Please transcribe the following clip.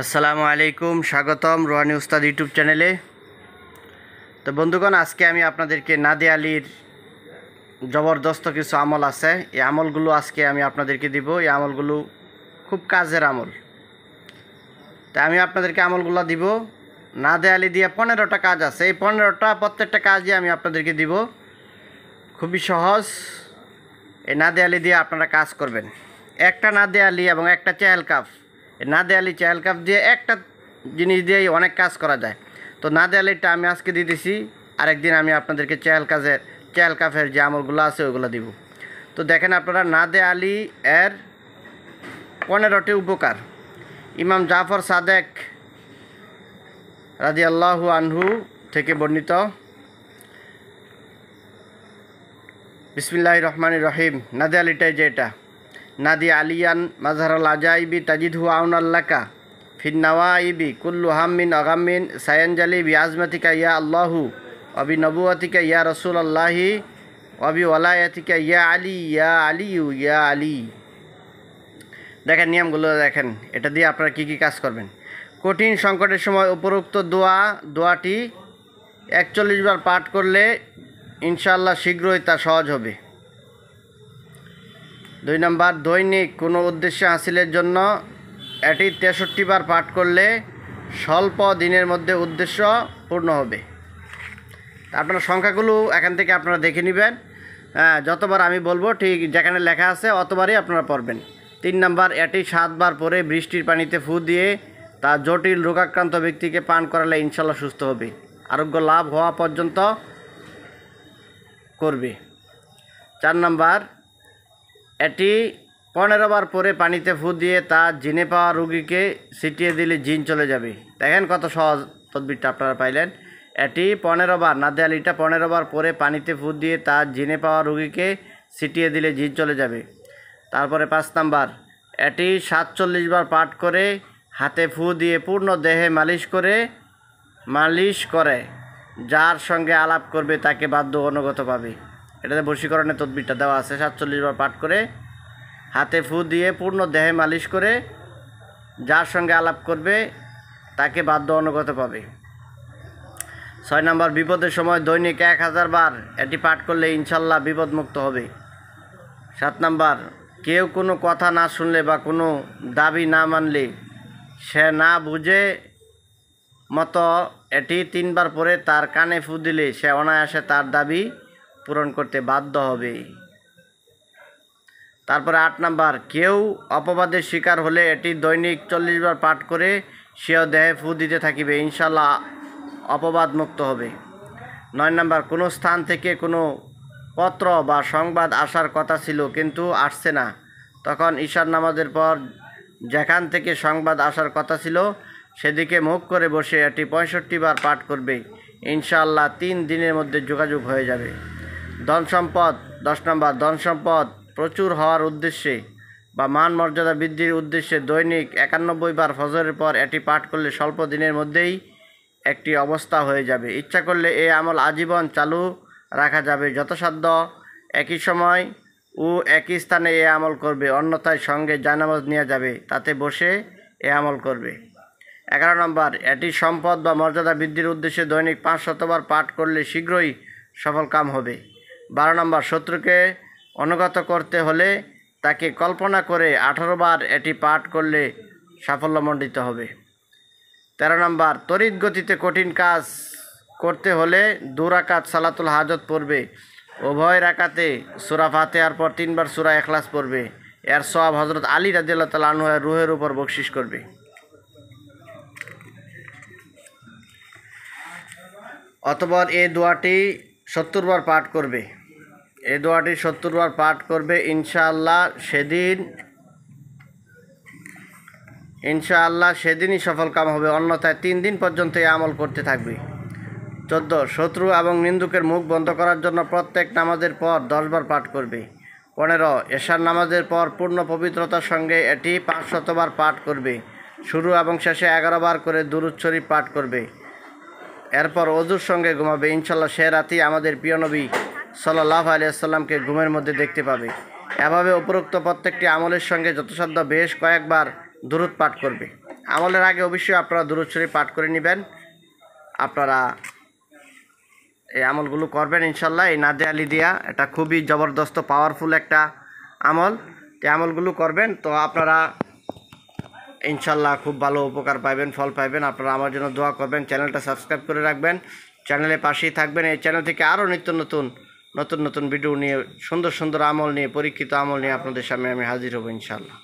আসসালামু আলাইকুম, স্বাগতম রোহানি উস্তাদ ইউটিউব চ্যানেলে। তো বন্ধুগণ, আজকে আমি আপনাদেরকে নাদে আলীর জবরদস্ত কিছু আমল আছে, এই আমলগুলো আজকে আমি আপনাদেরকে দিব। এই আমলগুলো খুব কাজের আমল। তা আমি আপনাদেরকে আমলগুলো দিব। নাদে আলী দিয়ে 15টা কাজ আছে, এই 15টা প্রত্যেকটা কাজই আমি আপনাদেরকে দিব। খুবই সহজ। এই নাদে আলী দিয়ে আপনারা কাজ করবেন। একটা নাদে আলী এবং একটা চেহেল কাফ, এই নাদে আলী চেহেল কাফ দিয়ে একটা জিনিস দিয়েই অনেক কাজ করা যায়। তো নাদে আলীটা আমি আজকে দিতেছি, আরেকদিন আমি আপনাদেরকে চেহেল কাফের যে আমলগুলো আছে ওইগুলো দিব। তো দেখেন আপনারা, নাদে আলী এর 15টি উপকার। ইমাম জাফর সাদেক রাদিয়াল্লাহু আনহু থেকে বর্ণিত। বিসমিল্লাহির রহমানির রহিম। নাদে আলীটাই যে এটা, নাদি আলিয়ান মাজহারাল আজাইবি তাজিদহু আউনাল্লাকা ফিন নাওয়াইবি কুল্লু হাম্মিন আগাম্মিন সায়ানজালি বি আজমাতিকা ইয়া আল্লাহু অবি নবুয়াতিকা ইয়া রসুলাল্লাহি অবি ওয়ালায়াতিকা ইয়া আলী ইয়া আলিউ ইয়া আলী। দেখেন নিয়মগুলো দেখেন, এটা দিয়ে আপনারা কী কী কাজ করবেন। কঠিন সংকটের সময় উপরোক্ত দোয়াটি 41 বার পাঠ করলে ইনশাআল্লাহ শীঘ্রই তা সহজ হবে। 2 নম্বর, দৈনিক কোনো উদ্দেশ্য হাসিলের জন্য এটি 63 বার পাঠ করলে স্বল্প দিনের মধ্যে উদ্দেশ্য পূর্ণ হবে। আপনারা সংখ্যাগুলো এখান থেকে আপনারা দেখে নেবেন। যতবার আমি বলবো ঠিক যেখানে লেখা আছে অতবারই আপনারা পড়বেন। 3 নম্বর, এটি 7 বার পরে বৃষ্টির পানিতে ফু দিয়ে তা জটিল রোগাক্রান্ত ব্যক্তিকে পান করালে ইনশাল্লাহ সুস্থ হবে, আরোগ্য লাভ হওয়া পর্যন্ত করবে। 4 নম্বর, এটি 15 বার পরে পানিতে ফু দিয়ে তা জিনে পাওয়া রোগীকে ছিটিয়ে দিলে জিন চলে যাবে। দেখেন কত সহজ তদবিরটা আপনারা পাইলেন। এটি 15 বার, নাদে আলীটা 15 বার পরে পানিতে ফু দিয়ে তা জিনে পাওয়া রোগীকে ছিটিয়ে দিলে জিন চলে যাবে। তারপরে 5 নাম্বার, এটি 47 বার পাঠ করে হাতে ফু দিয়ে পূর্ণ দেহে মালিশ করে যার সঙ্গে আলাপ করবে তাকে বাধ্য অনুগত পাবে। এটাতে বশীকরণের তদবিরটা দেওয়া আছে। 47 বার পাঠ করে হাতে ফু দিয়ে পূর্ণ দেহে মালিশ করে যার সঙ্গে আলাপ করবে তাকে বাধ্য অনুগত পাবে। 6 নম্বর, বিপদের সময় দৈনিক 1000 বার এটি পাঠ করলে ইনশাল্লাহ বিপদমুক্ত হবে। 7 নম্বর, কেউ কোনো কথা না শুনলে বা কোনো দাবি না মানলে সে না বুঝে মতো এটি 3 বার পরে তার কানে ফু দিলে সে অনায়াসে তার দাবি পূরণ করতে বাধ্য হবে। তারপরে 8 নাম্বার, কেউ অপবাদের শিকার হলে এটি দৈনিক 40 বার পাঠ করে সেও দেহে ফু দিতে থাকিবে, ইনশাল্লাহ অপবাদ মুক্ত হবে। 9 নাম্বার, কোনো স্থান থেকে কোনো পত্র বা সংবাদ আসার কথা ছিল কিন্তু আসছে না, তখন ঈশার নামাজের পর যেখান থেকে সংবাদ আসার কথা ছিল সেদিকে মুখ করে বসে এটি 65 বার পাঠ করবে, ইনশাআল্লাহ 3 দিনের মধ্যে যোগাযোগ হয়ে যাবে। ধন সম্পদ। 10 নম্বর, ধন সম্পদ প্রচুর হওয়ার উদ্দেশ্যে বা মান মর্যাদা বৃদ্ধির উদ্দেশ্যে দৈনিক 91 বার ফজরের পর এটি পাঠ করলে স্বল্প দিনের মধ্যেই একটি অবস্থা হয়ে যাবে। ইচ্ছা করলে এই আমল আজীবন চালু রাখা যাবে, যথাসাধ্য একই সময় ও একই স্থানে এ আমল করবে, অন্যথায় সঙ্গে জায়নামাজ নিয়ে যাবে, তাতে বসে এ আমল করবে। 11 নম্বর, এটি সম্পদ বা মর্যাদা বৃদ্ধির উদ্দেশ্যে দৈনিক 500 বার পাঠ করলে শীঘ্রই সফল কাম হবে। 12 নম্বর, শত্রুকে অনুগত করতে হলে তাকে কল্পনা করে 18 বার এটি পাঠ করলে সাফল্যমণ্ডিত হবে। 13 নম্বর, তড়িৎ গতিতে কঠিন কাজ করতে হলে 2 রাকাত সালাতুল হাজত পড়বে, উভয় রাকাতে সূরা ফাতিহার পর 3 বার সূরা ইখলাস পড়বে। এর সওয়াব হযরত আলী রাদিয়াল্লাহু তাআলা আনহু এর রূহের উপর বকশিশ করবে। অতঃপর এই দোয়াটি 70 বার পাঠ করবে। এই দোয়াটি 70 বার পাঠ করবে, ইনশাআল্লাহ সেদিনই সফল কাম হবে, অন্যথায় 3 দিন পর্যন্ত এই আমল করতে থাকবে। 14, শত্রু এবং নিন্দুকের মুখ বন্ধ করার জন্য প্রত্যেক নামাজের পর 10 বার পাঠ করবে। 15, এশার নামাজের পর পূর্ণ পবিত্রতার সঙ্গে এটি 500 বার পাঠ করবে। শুরু এবং শেষে 11 বার করে দুরূদ শরীফ পাঠ করবে। এরপর অজুর সঙ্গে ঘুমাবে, ইনশাল্লাহ সে রাতেই আমাদের প্রিয় নবী সাল্লাল্লাহু আলাইহি ওয়াসাল্লামকে ঘুমের মধ্যে দেখতে পাবে। এভাবে উপরোক্ত প্রত্যেকটি আমলের সঙ্গে যথাসাধ্য বেশ কয়েকবার দুরূদ পাঠ করবে। আমলের আগে অবশ্যই আপনারা দুরূদ শরীফ পাঠ করে নেবেন। আপনারা এই আমলগুলো করবেন ইনশাল্লাহ। এই নাদে আলি দিয়া এটা খুবই জবরদস্ত পাওয়ারফুল একটা আমল। এই আমলগুলো করবেন তো আপনারা ইনশাল্লাহ খুব ভালো উপকার পাবেন, ফল পাবেন। আপনারা আমার জন্য দোয়া করবেন, চ্যানেলটা সাবস্ক্রাইব করে রাখবেন, চ্যানেলের পাশেই থাকবেন। এই চ্যানেল থেকে আরও নিত্য নতুন ভিডিও নিয়ে সুন্দর সুন্দর আমল নিয়ে, পরীক্ষিত আমল নিয়ে আপনাদের সামনে আমি হাজির হব ইনশাল্লাহ।